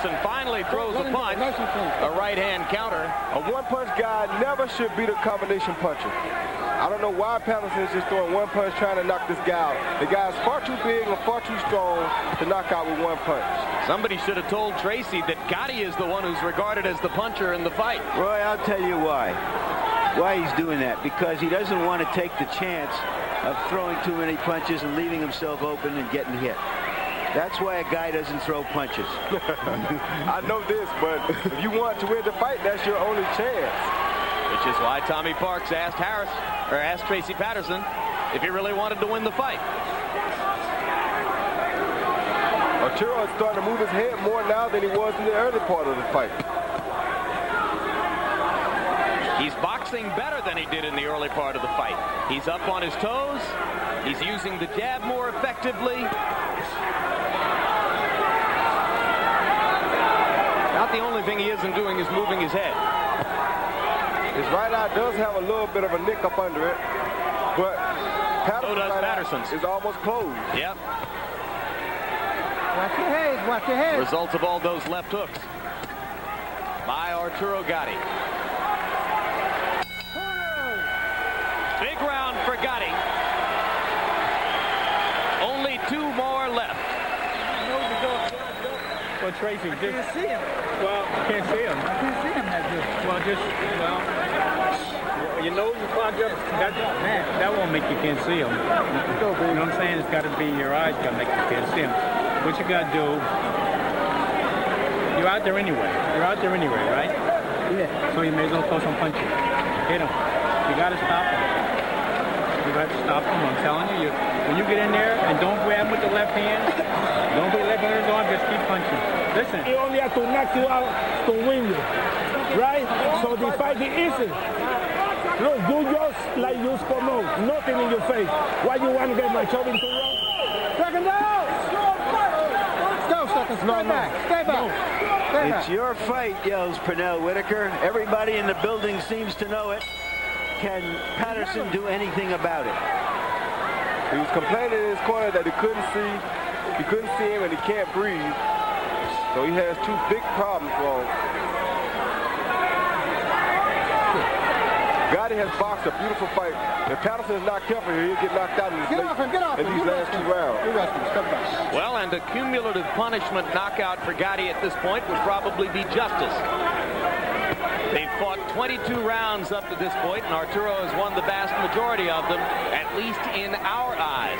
And finally throws a punch, a right-hand counter. A one-punch guy never should be the combination puncher. I don't know why Patterson is just throwing one punch trying to knock this guy out. The guy's far too big and far too strong to knock out with one punch. Somebody should have told Tracy that Gotti is the one who's regarded as the puncher in the fight. Roy, I'll tell you why he's doing that. Because he doesn't want to take the chance of throwing too many punches and leaving himself open and getting hit. That's why a guy doesn't throw punches. I know this, but if you want to win the fight, that's your only chance. Which is why Tommy Parks asked Tracy Patterson if he really wanted to win the fight. Arturo is starting to move his head more now than he was in the early part of the fight. He's boxing better than he did in the early part of the fight. He's up on his toes. He's using the jab more effectively. Not the only thing he isn't doing is moving his head. His right eye does have a little bit of a nick up under it, but Patterson's is almost closed. Yep. Watch your head, watch your head. Result of all those left hooks by Arturo Gatti. Big round for Gatti. Only 2 more left. Well, Tracy, I can't see him. Well, you can't see him. I can't see him that good. Well, your nose is clogged up. That won't make you can't see him. You know what I'm saying? It's got to be your eyes got to make you can't see him. What you got to do, you're out there anyway. You're out there anyway, right? Yeah. So you may as well throw some punches. Hit him. You got to stop him. You got to stop him. I'm telling you, when you get in there and don't grab him with the left hand, don't put your left hand on his arm, just keep punching. Listen. He only has to knock you out to win you, right? So the fight is easy. Look, do just like you promote, nothing in your face. Why you want to get my shot into wrong? Second down! Go, Suckers. Stay back. Stay back. It's your fight, yells Pernell Whitaker. Everybody in the building seems to know it. Can Patterson do anything about it? He was complaining in his corner that he couldn't see him and he can't breathe. So he has 2 big problems wrong. Gotti has boxed a beautiful fight. If Patterson is not careful here, he'll get knocked out in these last 2 rounds. Well, and a cumulative punishment knockout for Gotti at this point would probably be justice. They've fought 22 rounds up to this point, and Arturo has won the vast majority of them, at least in our eyes.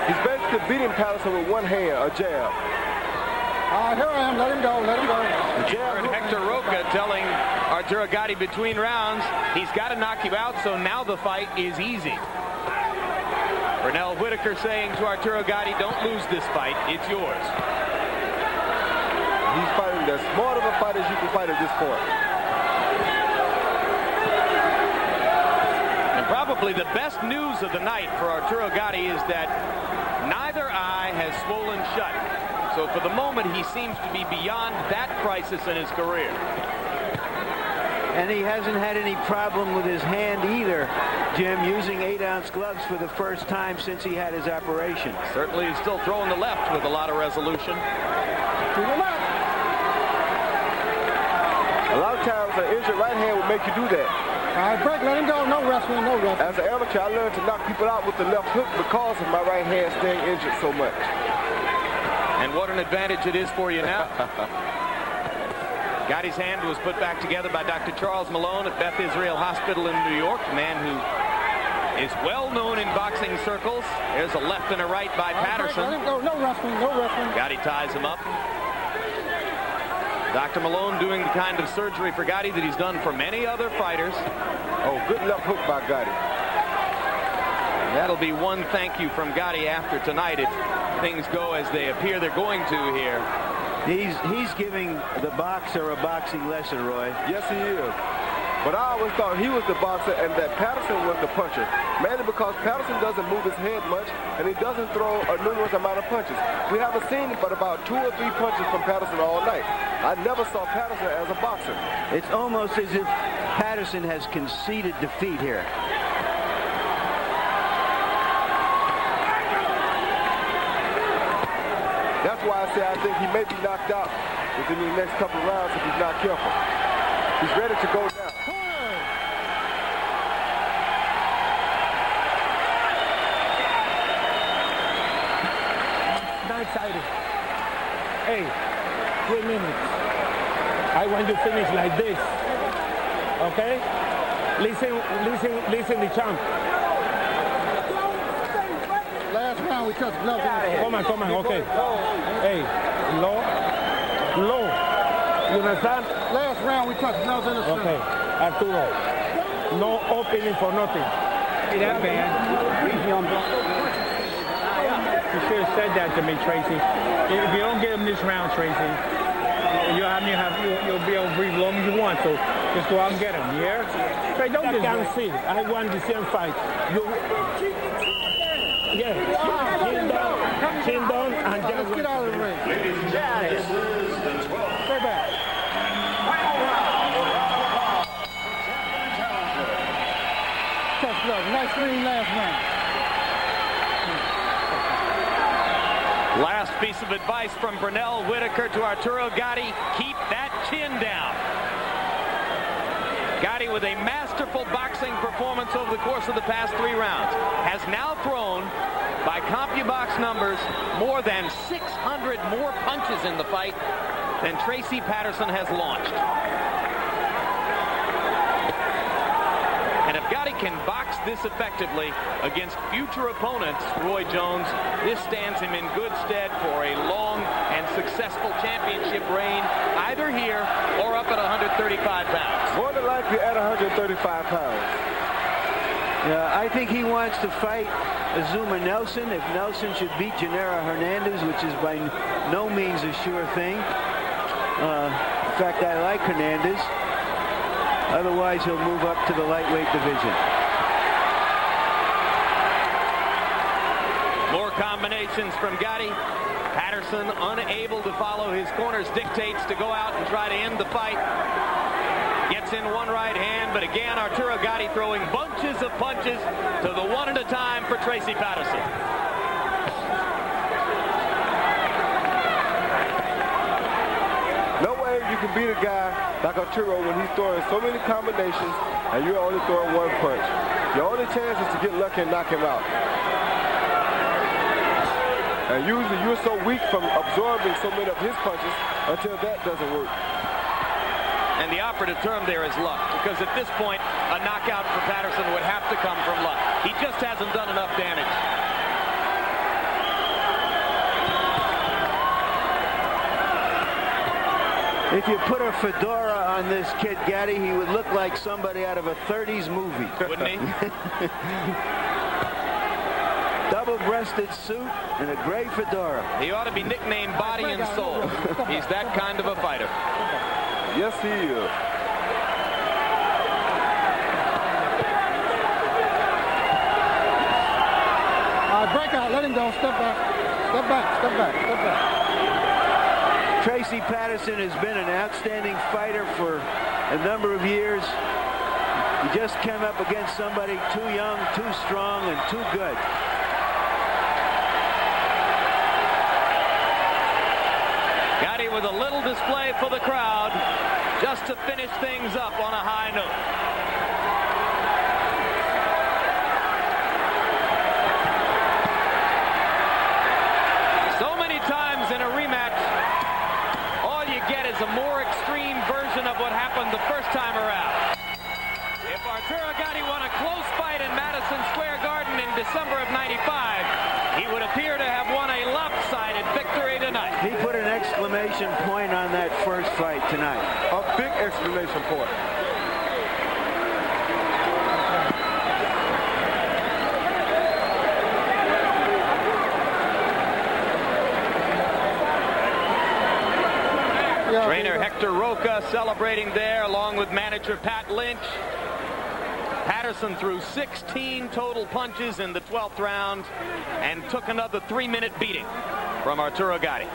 He's basically beating Patterson with one hand, a jab. Here I am. Let him go. Let him go. And Hector Roca telling Arturo Gatti between rounds, he's got to knock you out, so now the fight is easy. Pernell Whitaker saying to Arturo Gatti, don't lose this fight. It's yours. He's fighting as smart of a fight as you can fight at this point. And probably the best news of the night for Arturo Gatti is that neither eye has swollen shut. So for the moment, he seems to be beyond that crisis in his career. And he hasn't had any problem with his hand either, Jim, using 8-ounce gloves for the first time since he had his operation. Certainly he's still throwing the left with a lot of resolution. To the left. A lot of times an injured right hand will make you do that. All right, break. Let him go. No wrestling. No wrestling. As an amateur, I learned to knock people out with the left hook because of my right hand staying injured so much. And what an advantage it is for you now. Gotti's hand was put back together by Dr. Charles Malone at Beth Israel Hospital in New York, a man who is well known in boxing circles. There's a left and a right by Patterson. Let him go. No wrestling. No wrestling. Gatti ties him up. Dr. Malone doing the kind of surgery for Gatti that he's done for many other fighters. Oh, good left hook by Gatti. That'll be one thank you from Gatti after tonight if things go as they appear they're going to here. He's giving the boxer a boxing lesson, Roy. Yes, he is. But I always thought he was the boxer and that Patterson was the puncher, mainly because Patterson doesn't move his head much and he doesn't throw a numerous amount of punches. We haven't seen but about 2 or 3 punches from Patterson all night. I never saw Patterson as a boxer. It's almost as if Patterson has conceded defeat here. That's why I say I think he may be knocked out within the next couple of rounds if he's not careful. He's ready to go down. Excited. Hey, 3 minutes. I want you to finish like this. Okay? Listen, the champ. Last round, we touched gloves in the Come on, okay. Hey, low. You understand? Last round, we touched gloves in the center. Okay, Arturo. No opening for nothing. See that, man? You should have said that to me, Tracy. If you don't get him this round, Tracy, you'll be able to breathe as long as you want. So just go out and get him. Yeah? Trey, don't I can't see. I want the same fight. Chin down, and Let's get out of the ring. Stay back. Touch gloves. Nice clean last round. Last piece of advice from Bernell Whitaker to Arturo Gatti, keep that chin down. Gatti, with a masterful boxing performance over the course of the past 3 rounds, has now thrown, by CompuBox numbers, more than 600 more punches in the fight than Tracy Patterson has launched. And if Gatti can box this effectively against future opponents, Roy Jones, this stands him in good stead for a long and successful championship reign, either here or up at 135 pounds. More than likely at 135 pounds. Yeah, I think he wants to fight Azuma Nelson. If Nelson should beat Genaro Hernandez, which is by no means a sure thing. In fact, I like Hernandez. Otherwise, he'll move up to the lightweight division. More combinations from Gatti. Patterson unable to follow his corner's dictates to go out and try to end the fight. Gets in one right hand, but again, Arturo Gatti throwing bunches of punches to the one at a time for Tracy Patterson. No way you can beat a guy like Arturo when he's throwing so many combinations and you're only throwing 1 punch. Your only chance is to get lucky and knock him out. And usually you're so weak from absorbing so many of his punches until that doesn't work. And the operative term there is luck, because at this point, a knockout for Patterson would have to come from luck. He just hasn't done enough damage. If you put a fedora on this kid, Gatti, he would look like somebody out of a 30s movie. Wouldn't he? Double-breasted suit and a gray fedora. He ought to be nicknamed Body and Soul. He's that kind of a fighter. Yes, he is. Break out. Let him go. Step back. Step back. Step back. Step back. Tracy Patterson has been an outstanding fighter for a number of years. He just came up against somebody too young, too strong, and too good. Gatti with a little display for the crowd, just to finish things up on a high note. So many times in a rematch, all you get is a more extreme version of what happened the first time around. If Arturo Gatti won a close fight in Madison Square Garden in December of '95, he would appear to have won a lopsided victory tonight. He put an exclamation point on that first fight tonight. A big exclamation point. job. Trainer Hector Roca celebrating there along with manager Pat Lynch. Patterson threw 16 total punches in the 12th round and took another 3-minute beating from Arturo Gatti.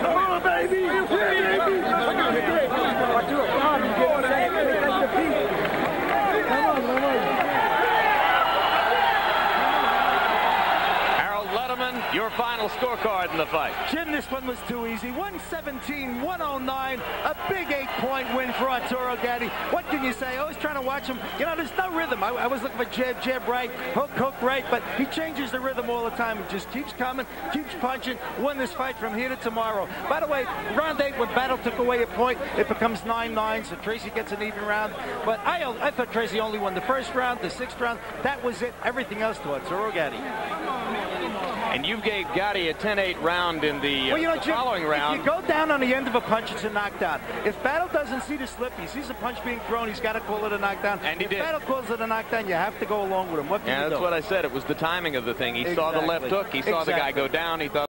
Come on, baby! Yeah, baby! Arturo, come on, you get Come on, come on. Your final scorecard in the fight. Jim, this one was too easy. 117-109. A big 8-point win for Arturo Gatti. What can you say? I was trying to watch him. You know, there's no rhythm. I was looking for jab, jab right, hook, hook right, but he changes the rhythm all the time. He just keeps coming, keeps punching. Won this fight from here to tomorrow. By the way, round 8, when Battle took away a point, it becomes 9-9, so Tracy gets an even round. But I thought Tracy only won the first round, the 6th round. That was it. Everything else to Arturo Gatti. And you gave Gatti a 10-8 round in the, following round. If you go down on the end of a punch, it's a knockdown. If Battle doesn't see the slip, he sees a punch being thrown, he's got to call it a knockdown. And he did. If Battle calls it a knockdown, you have to go along with him. What can you do? That's what I said. It was the timing of the thing. He saw the left hook. He saw the guy go down. He thought